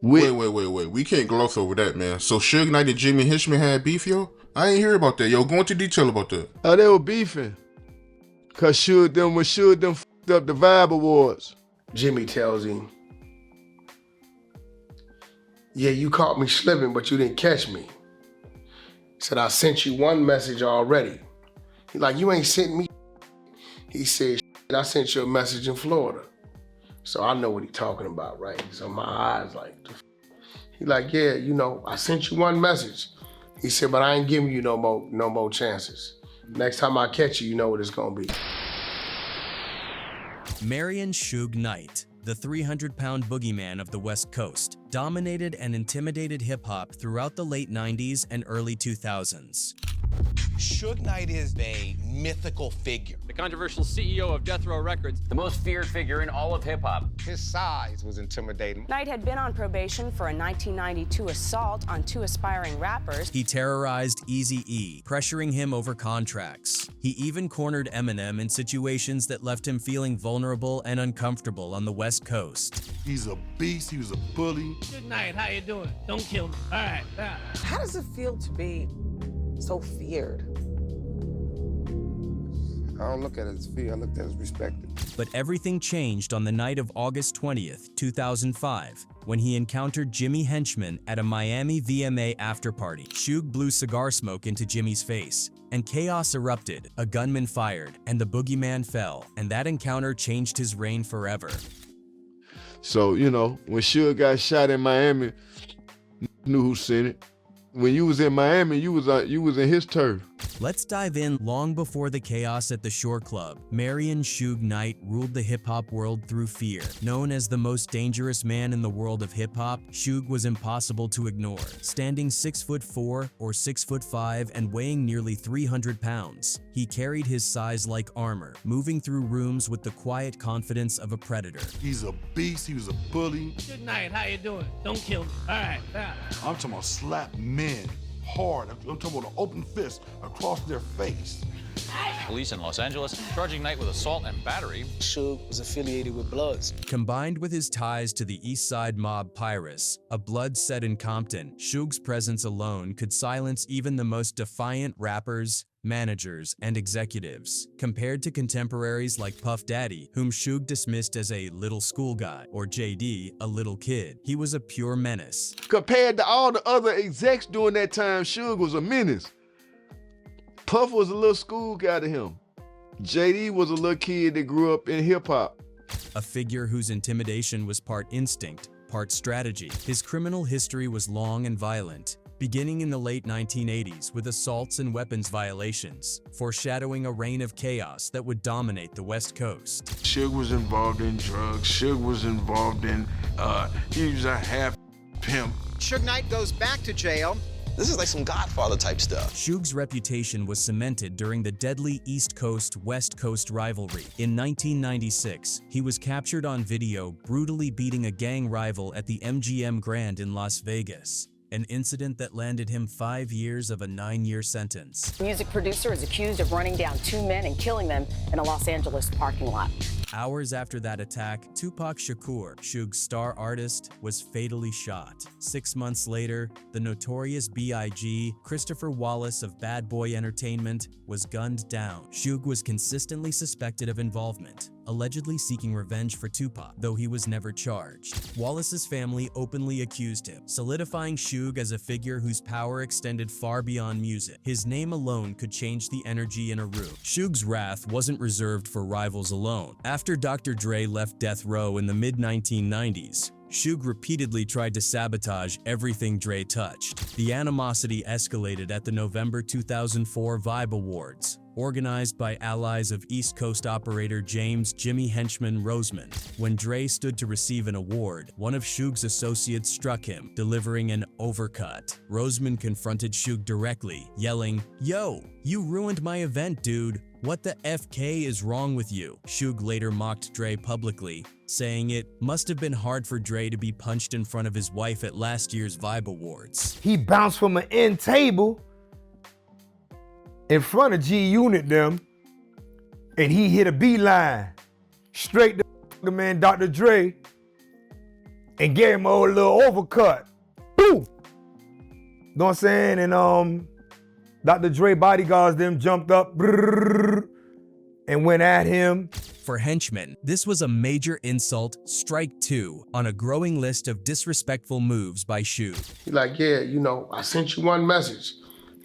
With Wait. We can't gloss over that, man. So Suge Knight and Jimmy Henchman had beef, yo? I ain't hear about that, yo. Go into detail about that. they were beefing. Cause Suge them f***ed up the Vibe Awards. Jimmy tells him, yeah, you caught me slipping, but you didn't catch me. He said, I sent you one message already. He like, you ain't sent me. He said, I sent you a message in Florida. So I know what he's talking about, right? So my eyes like, he like, yeah, you know, I sent you one message. He said, but I ain't giving you no more chances. Next time I catch you, you know what it's gonna be. Marion Suge Knight, the 300-pound boogeyman of the West Coast, dominated and intimidated hip-hop throughout the late 90s and early 2000s. Suge Knight is a mythical figure. The controversial CEO of Death Row Records. The most feared figure in all of hip-hop. His size was intimidating. Knight had been on probation for a 1992 assault on 2 aspiring rappers. He terrorized Eazy-E, pressuring him over contracts. He even cornered Eminem in situations that left him feeling vulnerable and uncomfortable on the West Coast. He's a beast, he was a bully. Good night, how you doing? Don't kill me. All right. How does it feel to be so feared? I don't look at it as fear, I look at it as respected. But everything changed on the night of August 20th, 2005, when he encountered Jimmy Henchman at a Miami VMA after-party. Suge blew cigar smoke into Jimmy's face, and chaos erupted. A gunman fired, and the boogeyman fell, and that encounter changed his reign forever. So, you know, when Suge got shot in Miami, knew who sent it. When you was in Miami, you was in his turf. Let's dive in. Long before the chaos at the Shore Club, Marion Suge Knight ruled the hip-hop world through fear. Known as the most dangerous man in the world of hip-hop, Suge was impossible to ignore. Standing 6'4" or 6'5" and weighing nearly 300 pounds, he carried his size like armor, moving through rooms with the quiet confidence of a predator. He's a beast, he was a bully. Good night, how you doing? Don't kill me. All right. I'm talking about slap men hard. I'm talking about an open fist across their face. Police in Los Angeles charging Knight with assault and battery. Suge was affiliated with Bloods. Combined with his ties to the East Side mob Pyrus, a blood set in Compton, Suge's presence alone could silence even the most defiant rappers, managers, and executives. Compared to contemporaries like Puff Daddy, whom Suge dismissed as a little school guy, or JD, a little kid, he was a pure menace. Compared to all the other execs during that time, Suge was a menace. Puff was a little school guy to him. JD was a little kid that grew up in hip-hop. A figure whose intimidation was part instinct, part strategy. His criminal history was long and violent, beginning in the late 1980s with assaults and weapons violations, foreshadowing a reign of chaos that would dominate the West Coast. Suge was involved in drugs, Suge was involved in, he was a half pimp. Suge Knight goes back to jail. This is like some Godfather type stuff. Suge's reputation was cemented during the deadly East Coast-West Coast rivalry. In 1996, he was captured on video brutally beating a gang rival at the MGM Grand in Las Vegas, an incident that landed him 5 years of a 9-year sentence. Music producer is accused of running down 2 men and killing them in a Los Angeles parking lot. Hours after that attack, Tupac Shakur, Suge's star artist, was fatally shot. 6 months later, the notorious B.I.G., Christopher Wallace of Bad Boy Entertainment, was gunned down. Suge was consistently suspected of involvement, allegedly seeking revenge for Tupac, though he was never charged. Wallace's family openly accused him, solidifying Suge as a figure whose power extended far beyond music. His name alone could change the energy in a room. Suge's wrath wasn't reserved for rivals alone. After Dr. Dre left Death Row in the mid-1990s, Suge repeatedly tried to sabotage everything Dre touched. The animosity escalated at the November 2004 Vibe Awards, organized by allies of East Coast operator James "Jimmy Henchman" Rosemond. When Dre stood to receive an award, one of Suge's associates struck him, delivering an overcut. Rosemond confronted Suge directly, yelling, "Yo, you ruined my event, dude. What the FK is wrong with you?" Suge later mocked Dre publicly, saying it must have been hard for Dre to be punched in front of his wife at last year's Vibe Awards. He bounced from an end table in front of G-Unit them, and he hit a beeline straight to the man Dr. Dre and gave him a little overcut. Boom! Know what I'm saying? And Dr. Dre bodyguards them jumped up and went at him. For Henchman, this was a major insult, strike 2, on a growing list of disrespectful moves by Shoog. He like, yeah, you know, I sent you one message.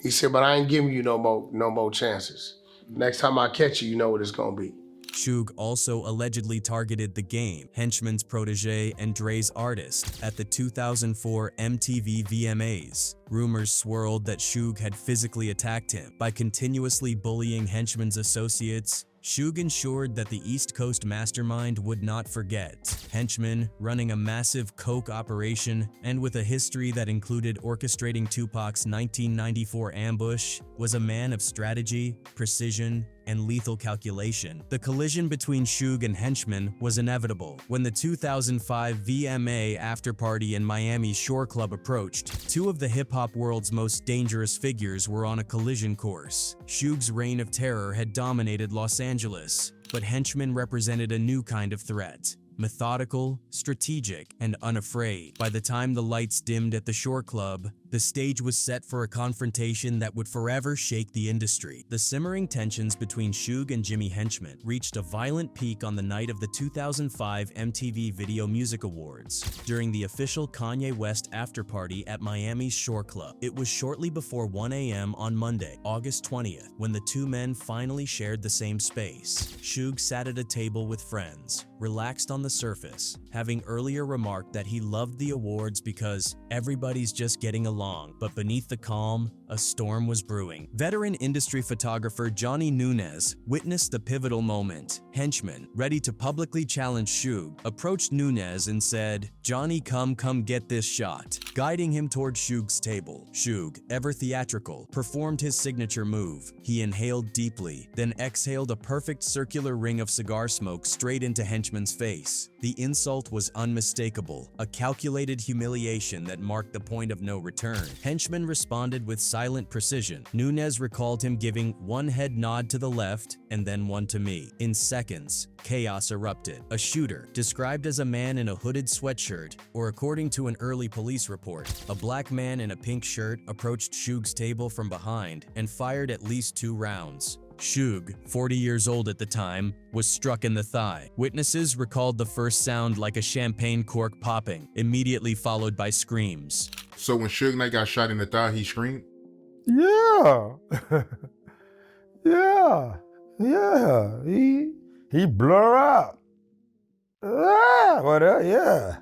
He said, but I ain't giving you no more chances. Next time I catch you, you know what it's gonna be. Shoog also allegedly targeted The Game, Henchman's protege and Dre's artist, at the 2004 MTV VMAs. Rumors swirled that Shoog had physically attacked him. By continuously bullying Henchman's associates, Shoog ensured that the East Coast Mastermind would not forget. Henchman, running a massive coke operation and with a history that included orchestrating Tupac's 1994 ambush, was a man of strategy, precision, and lethal calculation. The collision between Shoog and Henchman was inevitable. When the 2005 VMA after-party in Miami's Shore Club approached, two of the hip-hop world's most dangerous figures were on a collision course. Shoog's reign of terror had dominated Los Angeles, but Henchman represented a new kind of threat. Methodical, strategic, and unafraid. By the time the lights dimmed at the Shore Club, the stage was set for a confrontation that would forever shake the industry. The simmering tensions between Shoog and Jimmy Henchman reached a violent peak on the night of the 2005 MTV Video Music Awards, during the official Kanye West after-party at Miami's Shore Club. It was shortly before 1 a.m. on Monday, August 20th, when the two men finally shared the same space. Shoog sat at a table with friends, relaxed on the surface, having earlier remarked that he loved the awards because everybody's just getting along, but beneath the calm, a storm was brewing. Veteran industry photographer Johnny Nunez witnessed the pivotal moment. Henchman, ready to publicly challenge Shoog, approached Nunez and said, "Johnny, come get this shot," guiding him toward Shoog's table. Shoog, ever theatrical, performed his signature move. He inhaled deeply, then exhaled a perfect circular ring of cigar smoke straight into Henchman's face. The insult was unmistakable, a calculated humiliation that marked the point of no return. Henchman responded with silent precision. Nunez recalled him giving one head nod to the left and then one to me. In seconds, chaos erupted. A shooter, described as a man in a hooded sweatshirt, or according to an early police report, a black man in a pink shirt, approached Shoog's table from behind and fired at least 2 rounds. Shoog, 40 years old at the time, was struck in the thigh. Witnesses recalled the first sound like a champagne cork popping, immediately followed by screams. So when Suge Knight got shot in the thigh, he screamed? Yeah. Yeah. He blur out. Yeah.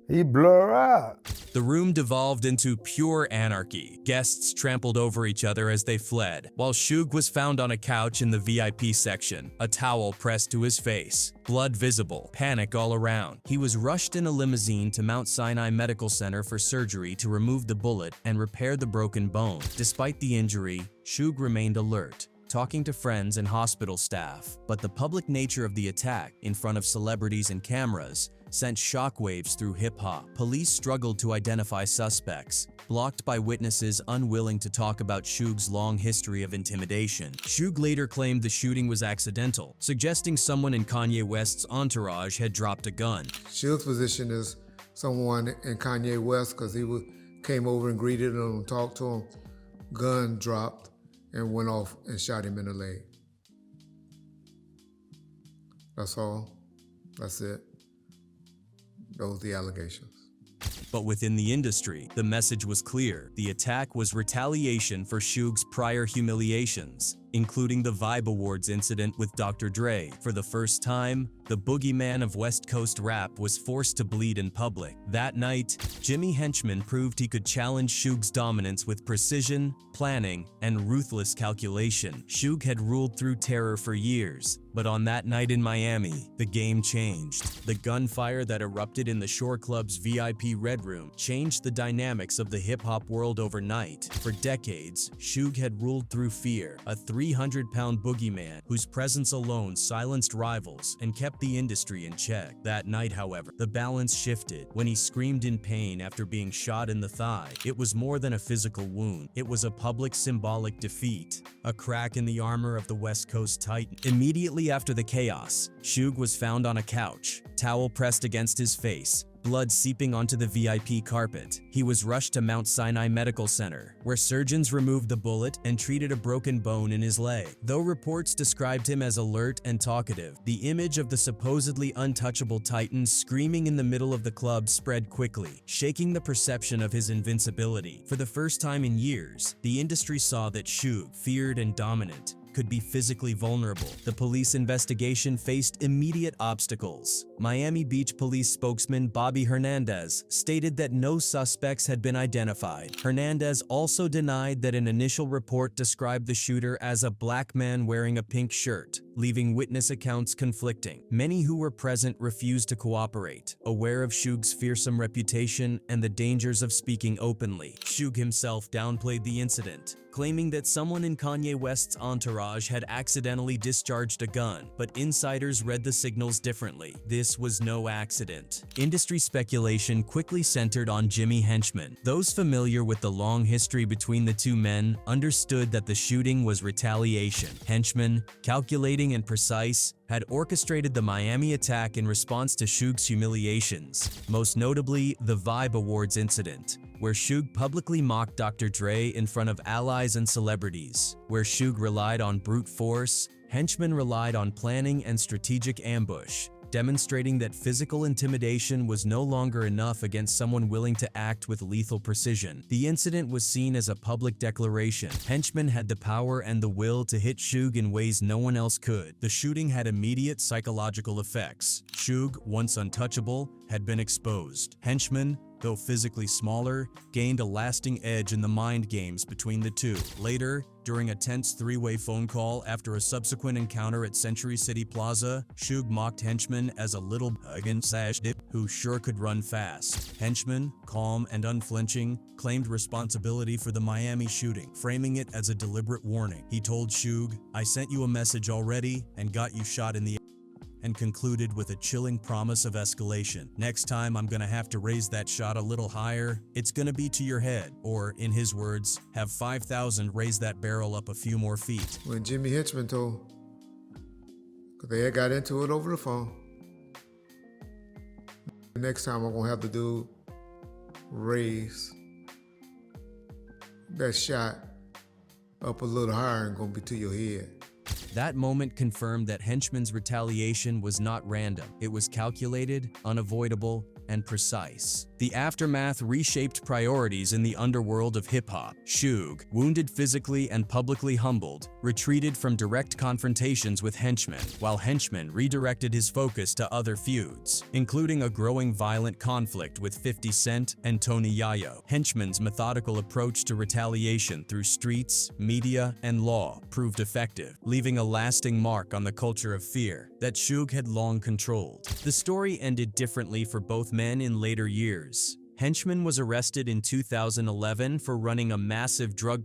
He blur out. The room devolved into pure anarchy. Guests trampled over each other as they fled, while Shoog was found on a couch in the VIP section, a towel pressed to his face, blood visible, panic all around. He was rushed in a limousine to Mount Sinai Medical Center for surgery to remove the bullet and repair the broken bone. Despite the injury, Shoog remained alert, talking to friends and hospital staff. But the public nature of the attack, in front of celebrities and cameras, sent shockwaves through hip-hop. Police struggled to identify suspects, blocked by witnesses unwilling to talk about Shoog's long history of intimidation. Shoog later claimed the shooting was accidental, suggesting someone in Kanye West's entourage had dropped a gun. Shoog's position is someone in Kanye West, because he came over and greeted him and talked to him, gun dropped, and went off and shot him in the leg. That's all. That's it. Those are the allegations. But within the industry, the message was clear. The attack was retaliation for Shoog's prior humiliations, including the Vibe Awards incident with Dr. Dre. For the first time, the boogeyman of West Coast rap was forced to bleed in public. That night, Jimmy Henchman proved he could challenge Shoog's dominance with precision, planning, and ruthless calculation. Shoog had ruled through terror for years, but on that night in Miami, the game changed. The gunfire that erupted in the Shore Club's VIP Red Room changed the dynamics of the hip-hop world overnight. For decades, Shoog had ruled through fear, a 300-pound boogeyman whose presence alone silenced rivals and kept the industry in check. That night, however, the balance shifted when he screamed in pain after being shot in the thigh. It was more than a physical wound. It was a public symbolic defeat, a crack in the armor of the West Coast Titan. Immediately after the chaos, Shoog was found on a couch, towel pressed against his face, blood seeping onto the VIP carpet. He was rushed to Mount Sinai Medical Center, where surgeons removed the bullet and treated a broken bone in his leg. Though reports described him as alert and talkative, the image of the supposedly untouchable Titan screaming in the middle of the club spread quickly, shaking the perception of his invincibility. For the first time in years, the industry saw that Shoog, feared and dominant, could be physically vulnerable. The police investigation faced immediate obstacles. Miami Beach police spokesman Bobby Hernandez stated that no suspects had been identified. Hernandez also denied that an initial report described the shooter as a black man wearing a pink shirt, leaving witness accounts conflicting. Many who were present refused to cooperate, aware of Shoog's fearsome reputation and the dangers of speaking openly. Shoog himself downplayed the incident, claiming that someone in Kanye West's entourage had accidentally discharged a gun, but insiders read the signals differently. This was no accident. Industry speculation quickly centered on Jimmy Henchman. Those familiar with the long history between the two men understood that the shooting was retaliation. Henchman, calculating and precise, had orchestrated the Miami attack in response to Shoog's humiliations, most notably the Vibe Awards incident, where Shoog publicly mocked Dr. Dre in front of allies and celebrities. Where Shoog relied on brute force, Henchman relied on planning and strategic ambush, demonstrating that physical intimidation was no longer enough against someone willing to act with lethal precision. The incident was seen as a public declaration. Henchman had the power and the will to hit Shoog in ways no one else could. The shooting had immediate psychological effects. Shoog, once untouchable, had been exposed. Henchman, though physically smaller, gained a lasting edge in the mind games between the two. Later, during a tense three-way phone call after a subsequent encounter at Century City Plaza, Shoog mocked Henchman as a little dip who sure could run fast. Henchman, calm and unflinching, claimed responsibility for the Miami shooting, framing it as a deliberate warning. He told Shoog, "I sent you a message already and got you shot in the," and concluded with a chilling promise of escalation. "Next time I'm gonna have to raise that shot a little higher. It's gonna be to your head," or in his words, "have 5,000 raise that barrel up a few more feet." When Jimmy Henchman told, because they had got into it over the phone, the next time I'm gonna have to do raise that shot up a little higher and gonna be to your head. That moment confirmed that Henchman's retaliation was not random. It was calculated, unavoidable, and precise. The aftermath reshaped priorities in the underworld of hip-hop. Shoog, wounded physically and publicly humbled, retreated from direct confrontations with Henchman, while Henchman redirected his focus to other feuds, including a growing violent conflict with 50 Cent and Tony Yayo. Henchman's methodical approach to retaliation through streets, media, and law proved effective, leaving a lasting mark on the culture of fear that Shoog had long controlled. The story ended differently for both men in later years. Henchman was arrested in 2011 for running a massive drug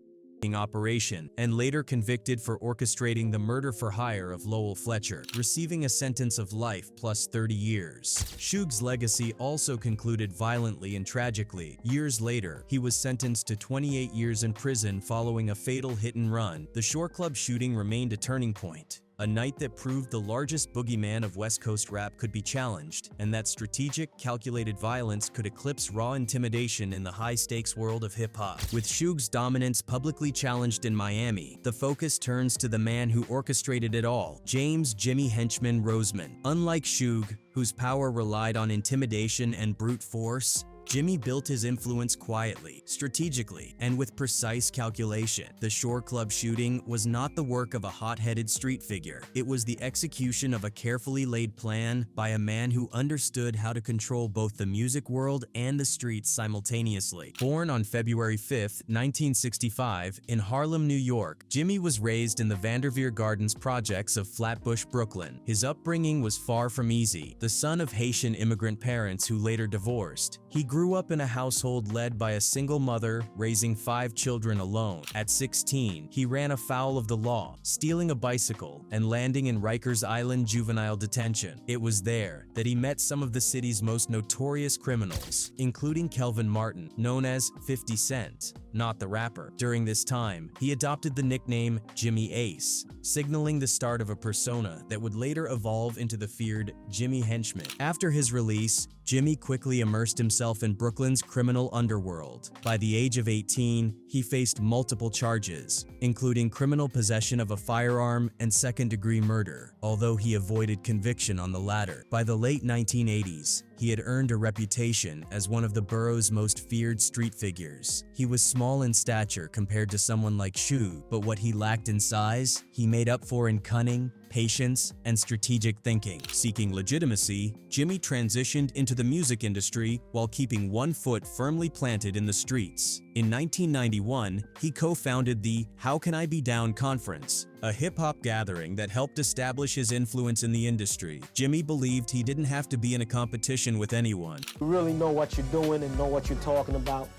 operation and later convicted for orchestrating the murder for hire of Lowell Fletcher, receiving a sentence of life plus 30 years. Shoog's legacy also concluded violently and tragically. Years later, he was sentenced to 28 years in prison following a fatal hit and run. The Shore Club shooting remained a turning point, a night that proved the largest boogeyman of West Coast rap could be challenged, and that strategic, calculated violence could eclipse raw intimidation in the high-stakes world of hip-hop. With Shoog's dominance publicly challenged in Miami, the focus turns to the man who orchestrated it all, James "Jimmy Henchman" Roseman. Unlike Shoog, whose power relied on intimidation and brute force, Jimmy built his influence quietly, strategically, and with precise calculation. The Shore Club shooting was not the work of a hot-headed street figure. It was the execution of a carefully laid plan by a man who understood how to control both the music world and the streets simultaneously. Born on February 5, 1965, in Harlem, New York, Jimmy was raised in the Vanderveer Gardens projects of Flatbush, Brooklyn. His upbringing was far from easy. The son of Haitian immigrant parents who later divorced, he grew up in a household led by a single mother, raising 5 children alone. At 16, he ran afoul of the law, stealing a bicycle and landing in Rikers Island juvenile detention. It was there that he met some of the city's most notorious criminals, including Kelvin Martin, known as 50 Cent, not the rapper. During this time, he adopted the nickname Jimmy Ace, signaling the start of a persona that would later evolve into the feared Jimmy Henchman. After his release, Jimmy quickly immersed himself in Brooklyn's criminal underworld. By the age of 18, he faced multiple charges, including criminal possession of a firearm and second-degree murder, although he avoided conviction on the latter. By the late 1980s, he had earned a reputation as one of the borough's most feared street figures. He was small in stature compared to someone like Shoog, but what he lacked in size, he made up for in cunning, patience, and strategic thinking. Seeking legitimacy, Jimmy transitioned into the music industry while keeping one foot firmly planted in the streets. In 1991, he co-founded the How Can I Be Down conference, a hip-hop gathering that helped establish his influence in the industry. Jimmy believed he didn't have to be in a competition with anyone. You really know what you're doing and know what you're talking about,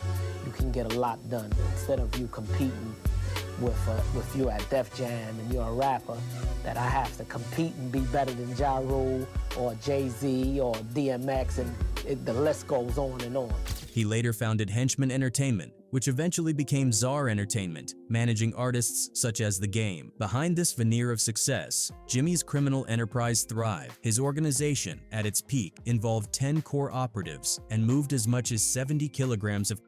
you can get a lot done. Instead of you competing with you at Def Jam and you're a rapper, that I have to compete and be better than Ja Rule or Jay-Z or DMX, and the list goes on and on. He later founded Henchman Entertainment, which eventually became Czar Entertainment, managing artists such as The Game. Behind this veneer of success, Jimmy's criminal enterprise thrived. His organization, at its peak, involved 10 core operatives and moved as much as 70 kilograms of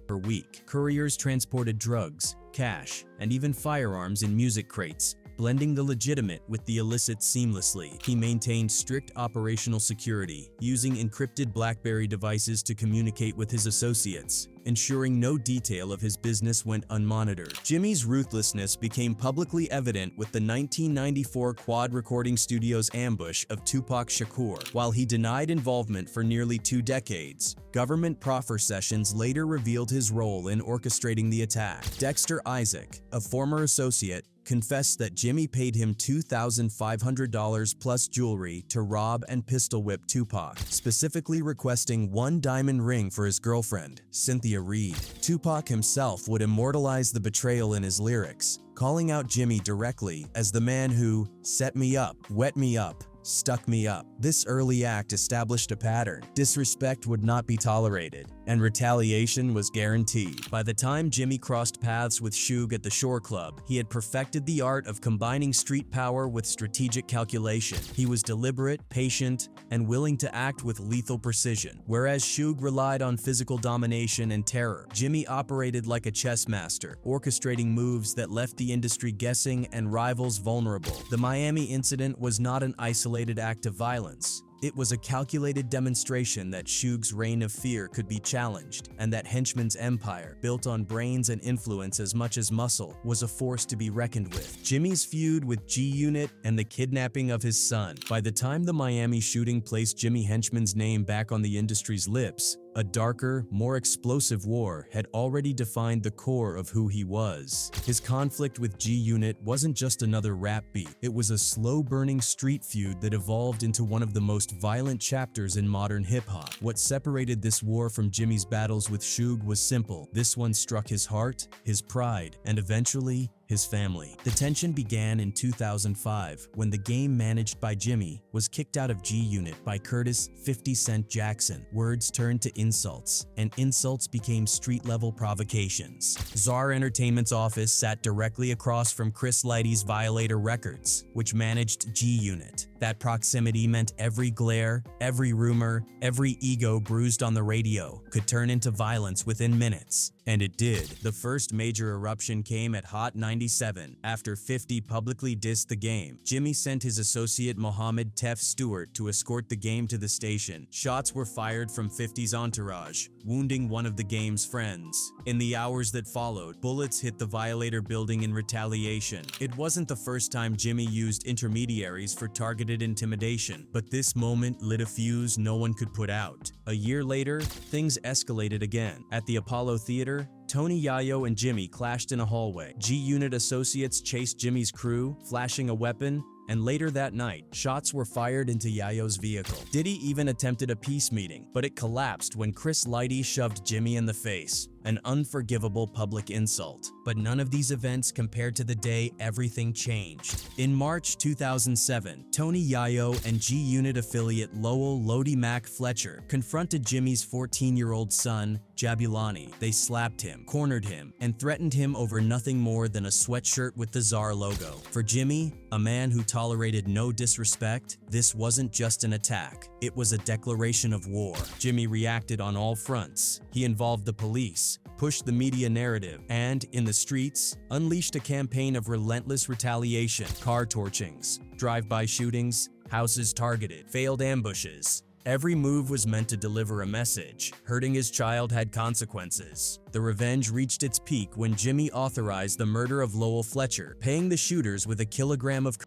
per week. Couriers transported drugs, cash, and even firearms in music crates, blending the legitimate with the illicit seamlessly. He maintained strict operational security, using encrypted BlackBerry devices to communicate with his associates, ensuring no detail of his business went unmonitored. Jimmy's ruthlessness became publicly evident with the 1994 Quad Recording Studios ambush of Tupac Shakur. While he denied involvement for nearly 2 decades, government proffer sessions later revealed his role in orchestrating the attack. Dexter Isaac, a former associate, confessed that Jimmy paid him $2,500 plus jewelry to rob and pistol whip Tupac, specifically requesting 1 diamond ring for his girlfriend, Cynthia Reed. Tupac himself would immortalize the betrayal in his lyrics, calling out Jimmy directly as the man who set me up, wet me up, stuck me up. This early act established a pattern. Disrespect would not be tolerated, and retaliation was guaranteed. By the time Jimmy crossed paths with Shoog at the Shore Club, he had perfected the art of combining street power with strategic calculation. He was deliberate, patient, and willing to act with lethal precision. Whereas Shoog relied on physical domination and terror, Jimmy operated like a chess master, orchestrating moves that left the industry guessing and rivals vulnerable. The Miami incident was not an isolated act of violence. It was a calculated demonstration that Shoog's reign of fear could be challenged, and that Henchman's empire, built on brains and influence as much as muscle, was a force to be reckoned with. Jimmy's feud with G-Unit and the kidnapping of his son. By the time the Miami shooting placed Jimmy Henchman's name back on the industry's lips, a darker, more explosive war had already defined the core of who he was. His conflict with G-Unit wasn't just another rap beef. It was a slow-burning street feud that evolved into one of the most violent chapters in modern hip-hop. What separated this war from Jimmy's battles with Shoog was simple. This one struck his heart, his pride, and eventually, his family. The tension began in 2005 when the Game, managed by Jimmy, was kicked out of G-Unit by Curtis 50 Cent Jackson. Words turned to insults, and insults became street-level provocations. Czar Entertainment's office sat directly across from Chris Lighty's Violator Records, which managed G-Unit. That proximity meant every glare, every rumor, every ego bruised on the radio could turn into violence within minutes. And it did. The first major eruption came at Hot 97. After 50 publicly dissed the Game, Jimmy sent his associate Mohammed Tef Stewart to escort the Game to the station. Shots were fired from 50's entourage, wounding one of the Game's friends. In the hours that followed, bullets hit the Violator building in retaliation. It wasn't the first time Jimmy used intermediaries for targeted intimidation, but this moment lit a fuse no one could put out. A year later, things escalated again. At the Apollo Theater, Tony Yayo and Jimmy clashed in a hallway. G-Unit associates chased Jimmy's crew, flashing a weapon, and later that night, shots were fired into Yayo's vehicle. Diddy even attempted a peace meeting, but it collapsed when Chris Lighty shoved Jimmy in the face. an unforgivable public insult. But none of these events compared to the day everything changed. In March 2007, Tony Yayo and G-Unit affiliate Lowell Lodi Mac Fletcher confronted Jimmy's 14-year-old son, Jabulani. They slapped him, cornered him, and threatened him over nothing more than a sweatshirt with the Czar logo. For Jimmy, a man who tolerated no disrespect, this wasn't just an attack. It was a declaration of war. Jimmy reacted on all fronts. He involved the police, pushed the media narrative, and, in the streets, unleashed a campaign of relentless retaliation, car torchings, drive-by shootings, houses targeted, failed ambushes. Every move was meant to deliver a message. Hurting his child had consequences. The revenge reached its peak when Jimmy authorized the murder of Lowell Fletcher, paying the shooters with 1 kilogram of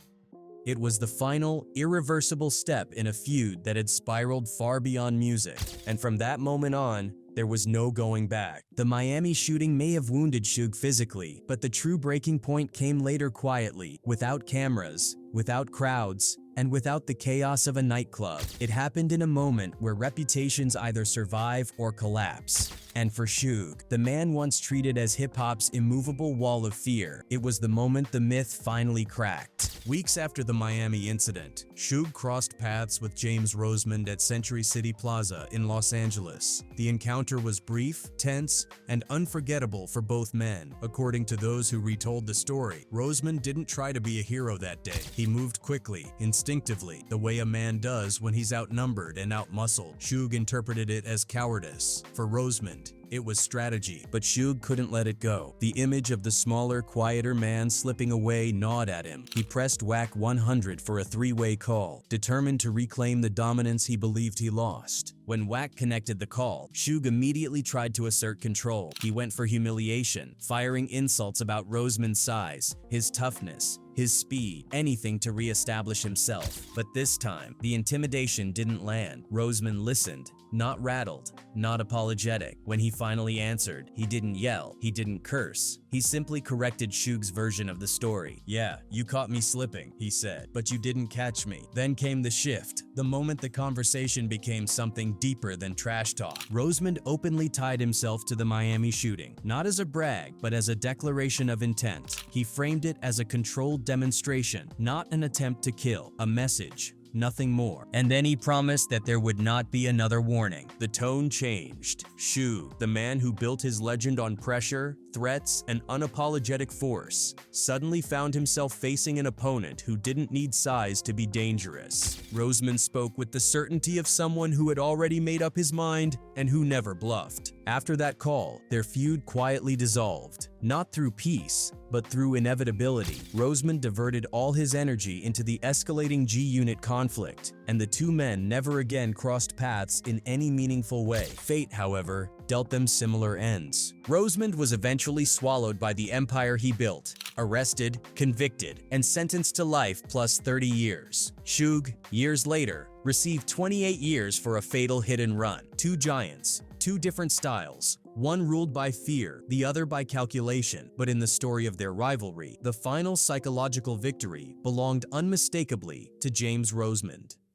It was the final, irreversible step in a feud that had spiraled far beyond music. And from that moment on, there was no going back. The Miami shooting may have wounded Suge physically, but the true breaking point came later quietly, without cameras, without crowds, and without the chaos of a nightclub. It happened in a moment where reputations either survive or collapse. And for Suge, the man once treated as hip-hop's immovable wall of fear, it was the moment the myth finally cracked. Weeks after the Miami incident, Suge crossed paths with James Rosemond at Century City Plaza in Los Angeles. The encounter was brief, tense, and unforgettable for both men. According to those who retold the story, Rosemond didn't try to be a hero that day. He moved quickly, instinctively, the way a man does when he's outnumbered and outmuscled. Suge interpreted it as cowardice. For Rosemond, it was strategy, but Suge couldn't let it go. The image of the smaller, quieter man slipping away gnawed at him. He pressed WAC 100 for a three-way call, determined to reclaim the dominance he believed he lost. When WAC connected the call, Suge immediately tried to assert control. He went for humiliation, firing insults about Rosemond's size, his toughness, his speed, anything to re-establish himself. But this time, the intimidation didn't land. Rosemond listened, not rattled, not apologetic. When he finally answered, he didn't yell, he didn't curse. He simply corrected Suge's version of the story. "Yeah, you caught me slipping," he said, "but you didn't catch me." Then came the shift, the moment the conversation became something deeper than trash talk. Rosemond openly tied himself to the Miami shooting, not as a brag, but as a declaration of intent. He framed it as a controlled demonstration, not an attempt to kill, a message, nothing more. And then he promised that there would not be another warning. The tone changed. Shoog, the man who built his legend on pressure, threats, and unapologetic force, suddenly found himself facing an opponent who didn't need size to be dangerous. Rosemond spoke with the certainty of someone who had already made up his mind and who never bluffed. After that call, their feud quietly dissolved. Not through peace, but through inevitability. Rosemond diverted all his energy into the escalating G-Unit conflict, and the two men never again crossed paths in any meaningful way. Fate, however, dealt them similar ends. Rosemond was eventually swallowed by the empire he built, arrested, convicted, and sentenced to life plus 30 years. Suge, years later, received 28 years for a fatal hit and run. Two giants, two different styles, one ruled by fear, the other by calculation. But in the story of their rivalry, the final psychological victory belonged unmistakably to James Rosemond.